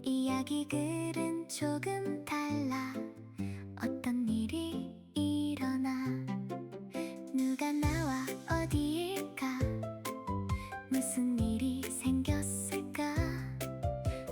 이야기 글은 조금 달라. 어떤 일이 일어나 누가 나와 어디일까? 무슨 일이 생겼을까?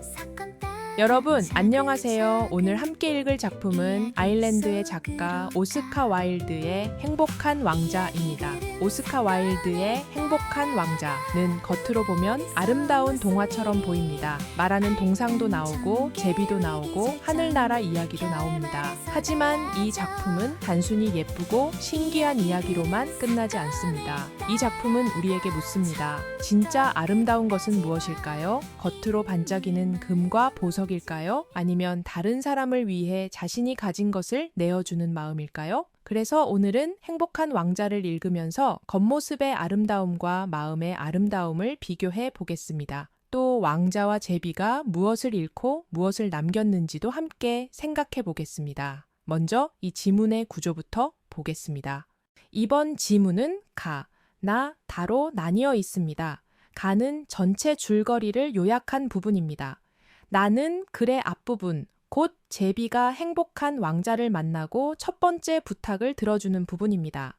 사건 따라 여러분 안녕하세요. 오늘 함께 읽을 작품은 아일랜드의 작가 오스카 와일드의 행복한 왕자입니다. 오스카 와일드의 행복한 왕자는 겉으로 보면 아름다운 동화처럼 보입니다. 말하는 동상도 나오고 제비도 나오고 하늘나라 이야기도 나옵니다. 하지만 이 작품은 단순히 예쁘고 신기한 이야기로만 끝나지 않습니다. 이 작품은 우리에게 묻습니다. 진짜 아름다운 것은 무엇일까요? 겉으로 반짝이는 금과 보석일까요? 아니면 다른 사람을 위해 자신이 가진 것을 내어주는 마음일까요? 그래서 오늘은 행복한 왕자를 읽으면서 겉모습의 아름다움과 마음의 아름다움을 비교해 보겠습니다. 또 왕자와 제비가 무엇을 잃고 무엇을 남겼는지도 함께 생각해 보겠습니다. 먼저 이 지문의 구조부터 보겠습니다. 이번 지문은 가, 나, 다로 나뉘어 있습니다. 가는 전체 줄거리를 요약한 부분입니다. 나는 글의 앞부분, 곧 제비가 행복한 왕자를 만나고 첫 번째 부탁을 들어주는 부분입니다.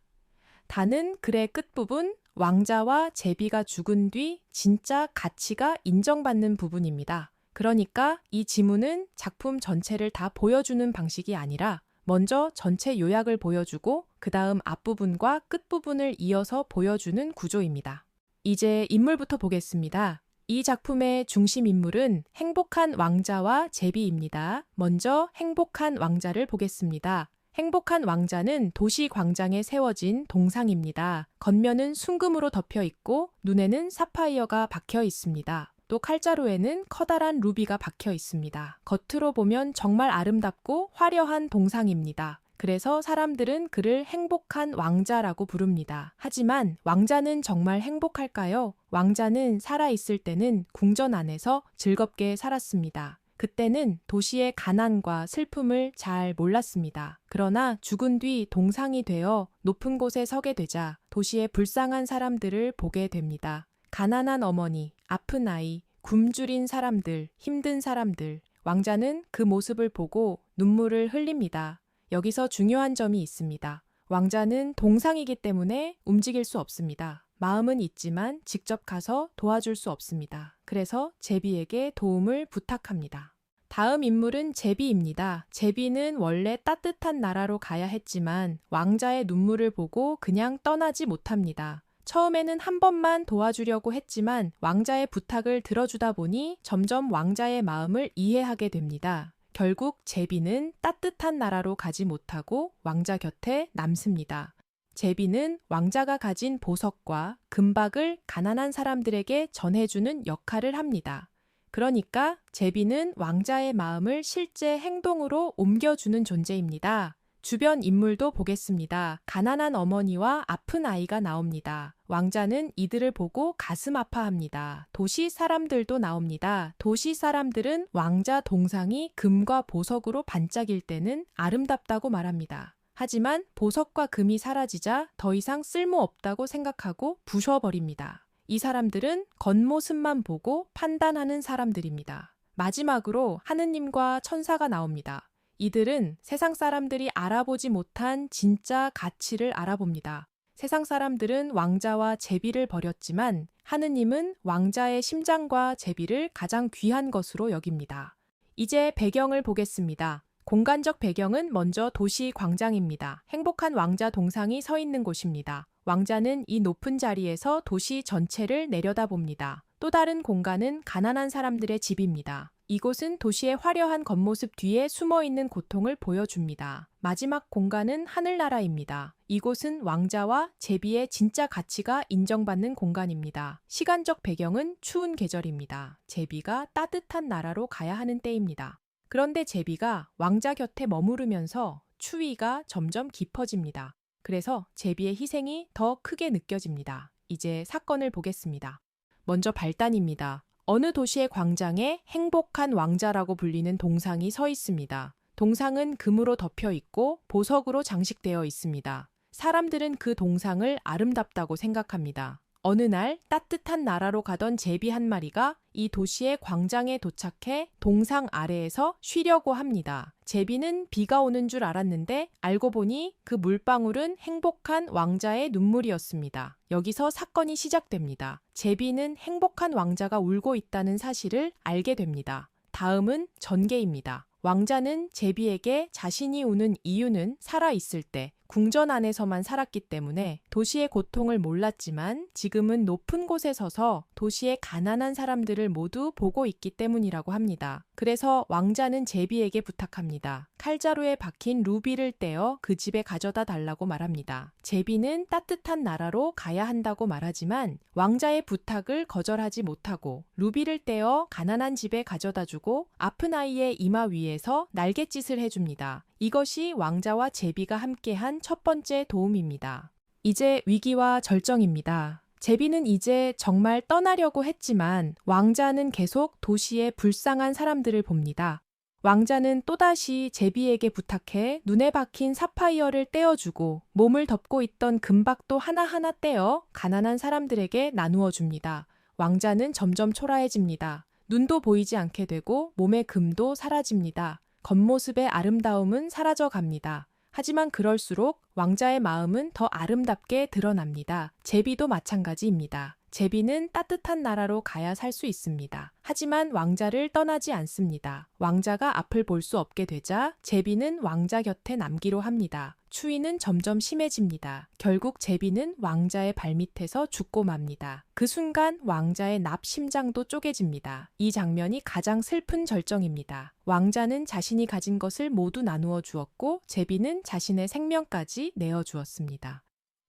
다는 글의 끝부분, 왕자와 제비가 죽은 뒤 진짜 가치가 인정받는 부분입니다. 그러니까 이 지문은 작품 전체를 다 보여주는 방식이 아니라 먼저 전체 요약을 보여주고 그 다음 앞부분과 끝부분을 이어서 보여주는 구조입니다. 이제 인물부터 보겠습니다. 이 작품의 중심 인물은 행복한 왕자와 제비입니다. 먼저 행복한 왕자를 보겠습니다. 행복한 왕자는 도시 광장에 세워진 동상입니다. 겉면은 순금으로 덮여 있고 눈에는 사파이어가 박혀 있습니다. 또 칼자루에는 커다란 루비가 박혀 있습니다. 겉으로 보면 정말 아름답고 화려한 동상입니다. 그래서 사람들은 그를 행복한 왕자라고 부릅니다. 하지만 왕자는 정말 행복할까요? 왕자는 살아있을 때는 궁전 안에서 즐겁게 살았습니다. 그때는 도시의 가난과 슬픔을 잘 몰랐습니다. 그러나 죽은 뒤 동상이 되어 높은 곳에 서게 되자 도시의 불쌍한 사람들을 보게 됩니다. 가난한 어머니, 아픈 아이, 굶주린 사람들, 힘든 사람들. 왕자는 그 모습을 보고 눈물을 흘립니다. 여기서 중요한 점이 있습니다. 왕자는 동상이기 때문에 움직일 수 없습니다. 마음은 있지만 직접 가서 도와줄 수 없습니다. 그래서 제비에게 도움을 부탁합니다. 다음 인물은 제비입니다. 제비는 원래 따뜻한 나라로 가야 했지만 왕자의 눈물을 보고 그냥 떠나지 못합니다. 처음에는 한 번만 도와주려고 했지만 왕자의 부탁을 들어주다 보니 점점 왕자의 마음을 이해하게 됩니다. 결국 제비는 따뜻한 나라로 가지 못하고 왕자 곁에 남습니다. 제비는 왕자가 가진 보석과 금박을 가난한 사람들에게 전해주는 역할을 합니다. 그러니까 제비는 왕자의 마음을 실제 행동으로 옮겨주는 존재입니다. 주변 인물도 보겠습니다. 가난한 어머니와 아픈 아이가 나옵니다. 왕자는 이들을 보고 가슴 아파합니다. 도시 사람들도 나옵니다. 도시 사람들은 왕자 동상이 금과 보석으로 반짝일 때는 아름답다고 말합니다. 하지만 보석과 금이 사라지자 더 이상 쓸모없다고 생각하고 부숴버립니다. 이 사람들은 겉모습만 보고 판단하는 사람들입니다. 마지막으로 하느님과 천사가 나옵니다. 이들은 세상 사람들이 알아보지 못한 진짜 가치를 알아봅니다. 세상 사람들은 왕자와 제비를 버렸지만 하느님은 왕자의 심장과 제비를 가장 귀한 것으로 여깁니다. 이제 배경을 보겠습니다. 공간적 배경은 먼저 도시 광장입니다. 행복한 왕자 동상이 서 있는 곳입니다. 왕자는 이 높은 자리에서 도시 전체를 내려다봅니다. 또 다른 공간은 가난한 사람들의 집입니다. 이곳은 도시의 화려한 겉모습 뒤에 숨어있는 고통을 보여줍니다. 마지막 공간은 하늘나라입니다. 이곳은 왕자와 제비의 진짜 가치가 인정받는 공간입니다. 시간적 배경은 추운 계절입니다. 제비가 따뜻한 나라로 가야 하는 때입니다. 그런데 제비가 왕자 곁에 머무르면서 추위가 점점 깊어집니다. 그래서 제비의 희생이 더 크게 느껴집니다. 이제 사건을 보겠습니다. 먼저 발단입니다. 어느 도시의 광장에 행복한 왕자라고 불리는 동상이 서 있습니다. 동상은 금으로 덮여 있고 보석으로 장식되어 있습니다. 사람들은 그 동상을 아름답다고 생각합니다. 어느 날 따뜻한 나라로 가던 제비 한 마리가 이 도시의 광장에 도착해 동상 아래에서 쉬려고 합니다. 제비는 비가 오는 줄 알았는데 알고 보니 그 물방울은 행복한 왕자의 눈물이었습니다. 여기서 사건이 시작됩니다. 제비는 행복한 왕자가 울고 있다는 사실을 알게 됩니다. 다음은 전개입니다. 왕자는 제비에게 자신이 우는 이유는 살아있을 때 궁전 안에서만 살았기 때문에 도시의 고통을 몰랐지만 지금은 높은 곳에 서서 도시의 가난한 사람들을 모두 보고 있기 때문이라고 합니다. 그래서 왕자는 제비에게 부탁합니다. 칼자루에 박힌 루비를 떼어 그 집에 가져다 달라고 말합니다. 제비는 따뜻한 나라로 가야 한다고 말하지만 왕자의 부탁을 거절하지 못하고 루비를 떼어 가난한 집에 가져다 주고 아픈 아이의 이마 위에서 날갯짓을 해줍니다. 이것이 왕자와 제비가 함께한 첫 번째 도움입니다. 이제 위기와 절정입니다. 제비는 이제 정말 떠나려고 했지만 왕자는 계속 도시의 불쌍한 사람들을 봅니다. 왕자는 또다시 제비에게 부탁해 눈에 박힌 사파이어를 떼어주고 몸을 덮고 있던 금박도 하나하나 떼어 가난한 사람들에게 나누어 줍니다. 왕자는 점점 초라해집니다. 눈도 보이지 않게 되고 몸의 금도 사라집니다. 겉모습의 아름다움은 사라져 갑니다. 하지만 그럴수록 왕자의 마음은 더 아름답게 드러납니다. 제비도 마찬가지입니다. 제비는 따뜻한 나라로 가야 살 수 있습니다. 하지만 왕자를 떠나지 않습니다. 왕자가 앞을 볼 수 없게 되자 제비는 왕자 곁에 남기로 합니다. 추위는 점점 심해집니다. 결국 제비는 왕자의 발밑에서 죽고 맙니다. 그 순간 왕자의 납심장도 쪼개집니다. 이 장면이 가장 슬픈 절정입니다. 왕자는 자신이 가진 것을 모두 나누어 주었고 제비는 자신의 생명까지 내어 주었습니다.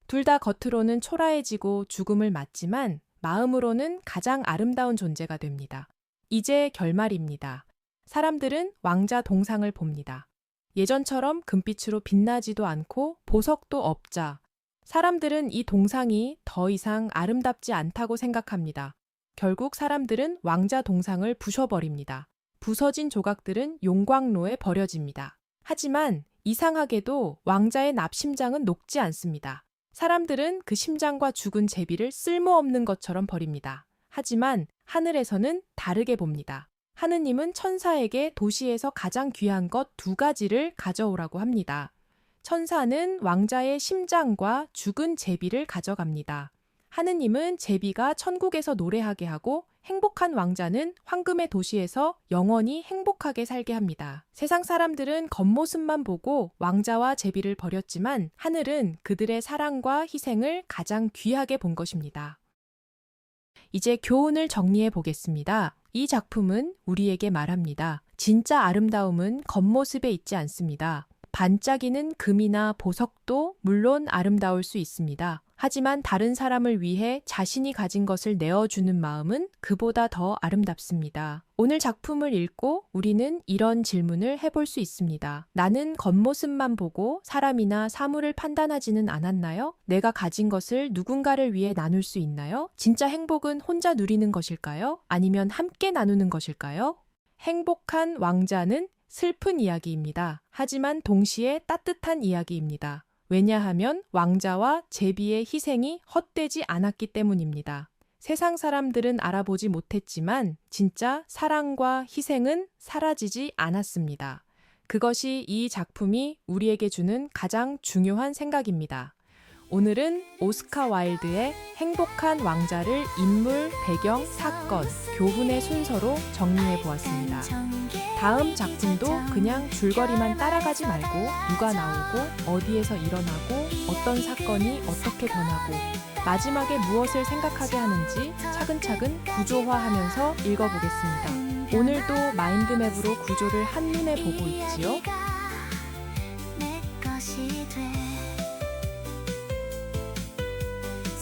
둘 다 겉으로는 초라해지고 죽음을 맞지만 마음으로는 가장 아름다운 존재가 됩니다. 이제 결말입니다. 사람들은 왕자 동상을 봅니다. 예전처럼 금빛으로 빛나지도 않고 보석도 없자 사람들은 이 동상이 더 이상 아름답지 않다고 생각합니다. 결국 사람들은 왕자 동상을 부셔버립니다. 부서진 조각들은 용광로에 버려집니다. 하지만 이상하게도 왕자의 납심장은 녹지 않습니다. 사람들은 그 심장과 죽은 제비를 쓸모없는 것처럼 버립니다. 하지만 하늘에서는 다르게 봅니다. 하느님은 천사에게 도시에서 가장 귀한 것 2가지를 가져오라고 합니다. 천사는 왕자의 심장과 죽은 제비를 가져갑니다. 하느님은 제비가 천국에서 노래하게 하고 행복한 왕자는 황금의 도시에서 영원히 행복하게 살게 합니다. 세상 사람들은 겉모습만 보고 왕자와 제비를 버렸지만 하늘은 그들의 사랑과 희생을 가장 귀하게 본 것입니다. 이제 교훈을 정리해 보겠습니다. 이 작품은 우리에게 말합니다. 진짜 아름다움은 겉모습에 있지 않습니다. 반짝이는 금이나 보석도 물론 아름다울 수 있습니다. 하지만 다른 사람을 위해 자신이 가진 것을 내어주는 마음은 그보다 더 아름답습니다. 오늘 작품을 읽고 우리는 이런 질문을 해볼 수 있습니다. 나는 겉모습만 보고 사람이나 사물을 판단하지는 않았나요? 내가 가진 것을 누군가를 위해 나눌 수 있나요? 진짜 행복은 혼자 누리는 것일까요? 아니면 함께 나누는 것일까요? 행복한 왕자는 슬픈 이야기입니다. 하지만 동시에 따뜻한 이야기입니다. 왜냐하면 왕자와 제비의 희생이 헛되지 않았기 때문입니다. 세상 사람들은 알아보지 못했지만 진짜 사랑과 희생은 사라지지 않았습니다. 그것이 이 작품이 우리에게 주는 가장 중요한 생각입니다. 오늘은 오스카 와일드의 행복한 왕자를 인물, 배경, 사건, 교훈의 순서로 정리해 보았습니다. 다음 작품도 그냥 줄거리만 따라가지 말고 누가 나오고 어디에서 일어나고 어떤 사건이 어떻게 변하고 마지막에 무엇을 생각하게 하는지 차근차근 구조화하면서 읽어보겠습니다. 오늘도 마인드맵으로 구조를 한눈에 보고 있지요?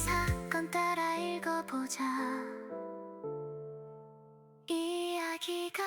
사건 따라 읽어보자. 이야기가